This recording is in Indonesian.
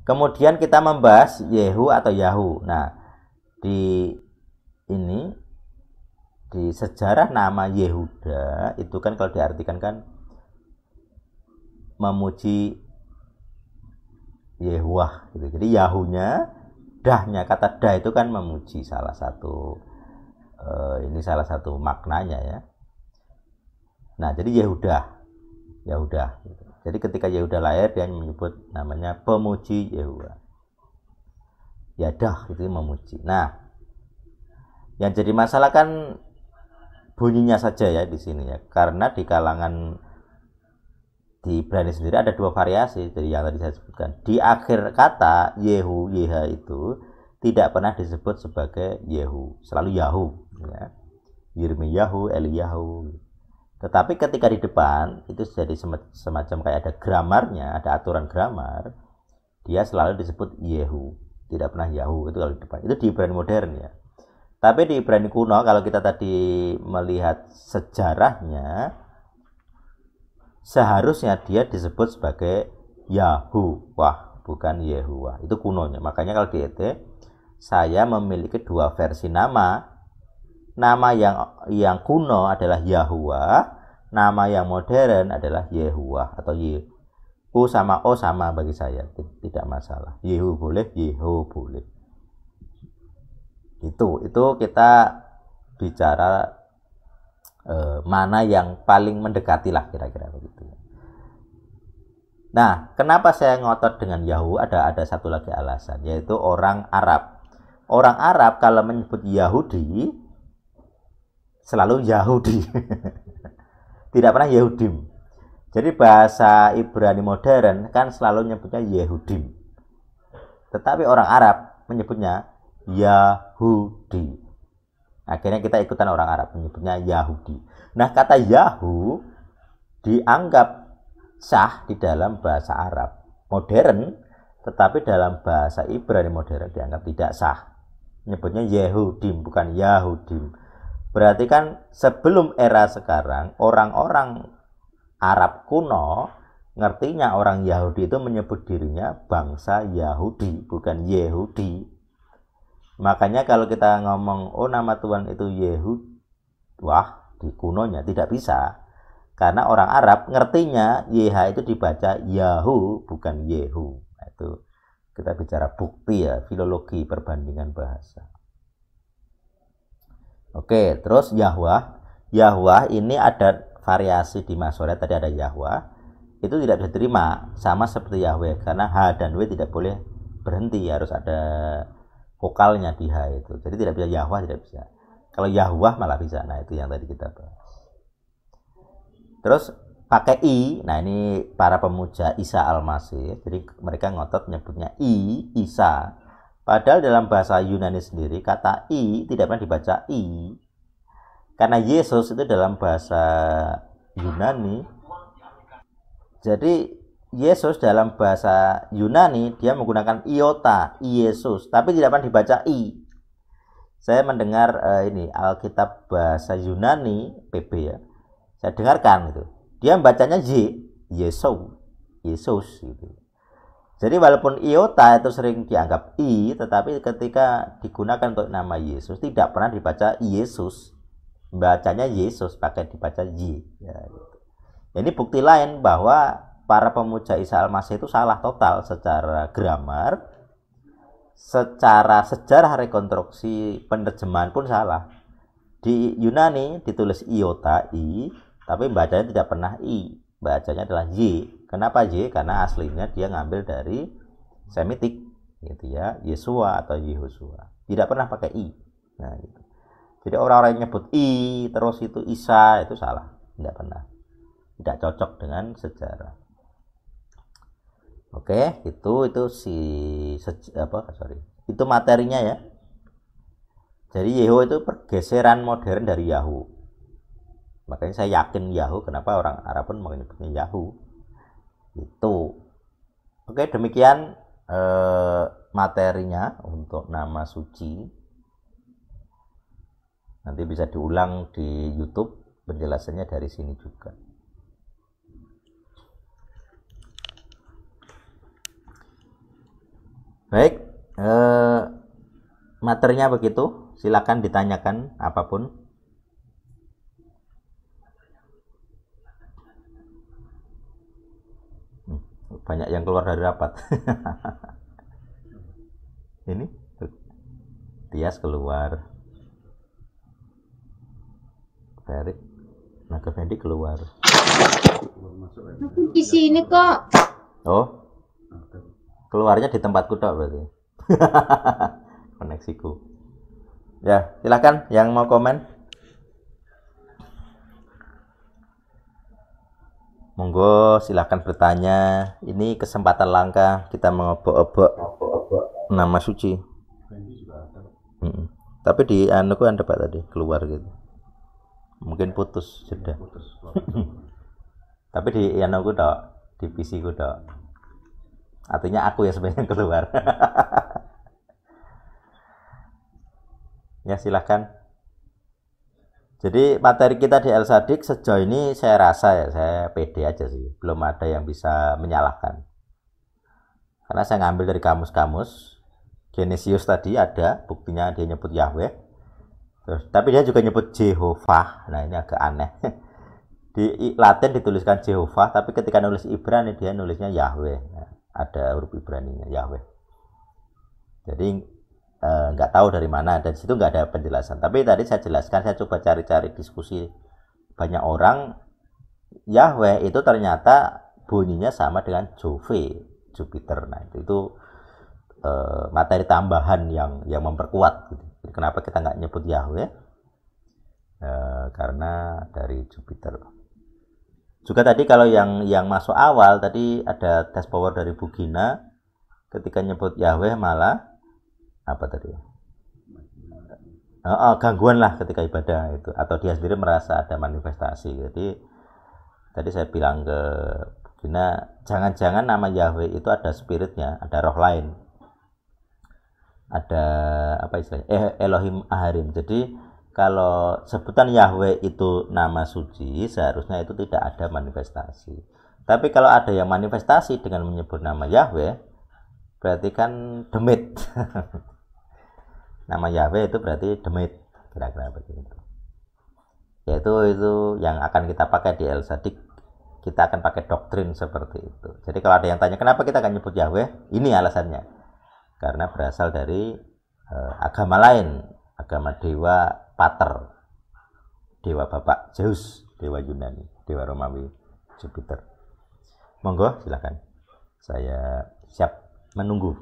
Kemudian kita membahas Yehu atau Yahu. Nah, di sejarah nama Yehuda itu kan kalau diartikan kan memuji Yehuwah gitu. Jadi Yahunya, dahnya, kata dah itu kan memuji, salah satu ini salah satu maknanya ya. Nah, jadi Yehuda gitu. Jadi ketika Yehuda lahir dia menyebut namanya pemuji Yehuwa. Yadah itu memuji. Nah, yang jadi masalah kan bunyinya saja ya di sini ya. Karena di kalangan di Ibrani sendiri ada dua variasi dari yang tadi saya sebutkan. Di akhir kata Yehu, Yeha itu tidak pernah disebut sebagai Yehu, selalu Yahu ya. Yirmiyahu, Eliyahu. Tetapi ketika di depan itu jadi semacam kayak ada gramarnya, ada aturan gramar, dia selalu disebut Yehu, tidak pernah Yahu. Itu kalau di depan. Itu di Ibrani modern ya. Tapi di Ibrani kuno kalau kita tadi melihat sejarahnya, seharusnya dia disebut sebagai Yahuwah, bukan Yehuwah. Itu kunonya. Makanya kalau di ET saya memiliki dua versi nama. Nama yang kuno adalah Yahuwah, nama yang modern adalah Yehuwah atau Yehu. U sama O sama bagi saya, tidak masalah. Yehu boleh, Yehu boleh. Itu kita bicara mana yang paling mendekati lah kira-kira begitu. Nah, kenapa saya ngotot dengan Yahu? Ada satu lagi alasan, yaitu orang Arab. Orang Arab kalau menyebut Yahudi selalu Yahudi. Tidak pernah Yehudim. Jadi bahasa Ibrani modern kan selalu menyebutnya Yehudim. Tetapi orang Arab menyebutnya Yahudi. Akhirnya kita ikutan orang Arab menyebutnya Yahudi. Nah, kata Yahu dianggap sah di dalam bahasa Arab modern, tetapi dalam bahasa Ibrani modern dianggap tidak sah. Menyebutnya Yehudim bukan Yahudim. Berarti kan sebelum era sekarang orang-orang Arab kuno ngertinya orang Yahudi itu menyebut dirinya bangsa Yahudi bukan Yehudi. Makanya kalau kita ngomong nama Tuhan itu Yehud, wah di kunonya tidak bisa. Karena orang Arab ngertinya YH itu dibaca Yahu bukan Yehu. Nah, itu kita bicara bukti ya, filologi perbandingan bahasa. Oke, terus Yahwah. Yahwah ini ada variasi di Masoret, tadi ada Yahwah. Itu tidak bisa diterima sama seperti Yahweh karena H dan W tidak boleh berhenti, harus ada vokalnya di H itu. Jadi tidak bisa Yahwah, tidak bisa. Kalau Yahwah malah bisa. Nah, itu yang tadi kita bahas. Terus pakai I. Nah, ini para pemuja Isa Al-Masih. Jadi mereka ngotot nyebutnya Isa. Padahal dalam bahasa Yunani sendiri kata I tidak pernah dibaca I. Karena Yesus itu dalam bahasa Yunani. Jadi Yesus dalam bahasa Yunani dia menggunakan iota, Yesus, tapi tidak pernah dibaca I. Saya mendengar ini Alkitab bahasa Yunani PB ya. Saya dengarkan itu. Dia membacanya Yesus gitu. Jadi walaupun iota itu sering dianggap I, tetapi ketika digunakan untuk nama Yesus tidak pernah dibaca Yesus. Bacanya Yesus, pakai dibaca Y. Ya, gitu. Ini bukti lain bahwa para pemuja Isa Al-Masih itu salah total secara gramar, secara sejarah rekonstruksi penerjemahan pun salah. Di Yunani ditulis iota I, tapi bacanya tidak pernah I, bacanya adalah Y. Kenapa Y? Karena aslinya dia ngambil dari Semitik gitu ya, Yesua atau Yehosua. Tidak pernah pakai I. Nah, gitu. Jadi orang-orang yang nyebut I terus itu Isa itu salah, tidak pernah. Tidak cocok dengan sejarah. Oke, itu itu materinya ya. Jadi Yehu itu pergeseran modern dari Yahu. Makanya saya yakin Yahu, kenapa orang Arab pun menyebutnya Yahu. Itu. Oke, demikian materinya untuk nama suci. Nanti bisa diulang di YouTube, penjelasannya dari sini juga. Baik, materinya begitu. Silakan ditanyakan apapun. Banyak yang keluar dari rapat. Ini Tias keluar, Ferit, Naga Fendi keluar. Aku di sini kok. Oh, keluarnya di tempatku tok berarti. Koneksiku. Ya, silakan yang mau komen. Monggo silakan bertanya. Ini kesempatan langka kita mengobok-obok nama suci. Tapi di anuku ada Pak tadi keluar gitu. Mungkin putus sudah. Tapi di anuku tok, di PC ku tok. Artinya aku ya sebenarnya keluar. Ya silakan. Jadi materi kita di El-Sadik sejauh ini saya rasa ya saya pede aja sih. Belum ada yang bisa menyalahkan. Karena saya ngambil dari kamus-kamus. Genesius tadi ada buktinya dia nyebut Yahweh. Terus, tapi dia juga nyebut Jehovah. Nah ini agak aneh. Di Latin dituliskan Jehovah, tapi ketika nulis Ibrani dia nulisnya Yahweh. Nah, ada huruf Ibraninya Yahweh. Jadi nggak tahu dari mana dan situ nggak ada penjelasan. Tapi tadi saya jelaskan, saya coba cari-cari diskusi banyak orang. Yahweh itu ternyata bunyinya sama dengan Jove, Jupiter. Nah itu materi tambahan yang memperkuat gitu. Jadi, kenapa kita nggak nyebut Yahweh? Karena dari Jupiter. Juga tadi kalau yang masuk awal tadi ada tes power dari Bu Gina, ketika nyebut Yahweh malah apa tadi? Gangguan lah ketika ibadah itu, atau dia sendiri merasa ada manifestasi. Jadi tadi saya bilang ke Bu Gina, jangan-jangan nama Yahweh itu ada spiritnya, ada roh lain. Ada apa istilahnya? Elohim Aharim. Jadi kalau sebutan Yahweh itu nama suci, seharusnya itu tidak ada manifestasi. Tapi kalau ada yang manifestasi dengan menyebut nama Yahweh, berarti kan demit. Nama Yahweh itu berarti demit, kira-kira begitu. Yaitu itu yang akan kita pakai di El-Sadik. Kita akan pakai doktrin seperti itu. Jadi kalau ada yang tanya kenapa kita akan nyebut Yahweh, ini alasannya. Karena berasal dari agama lain, agama dewa Pater, dewa bapak Zeus, dewa Yunani, dewa Romawi Jupiter. Monggo silakan, saya siap menunggu.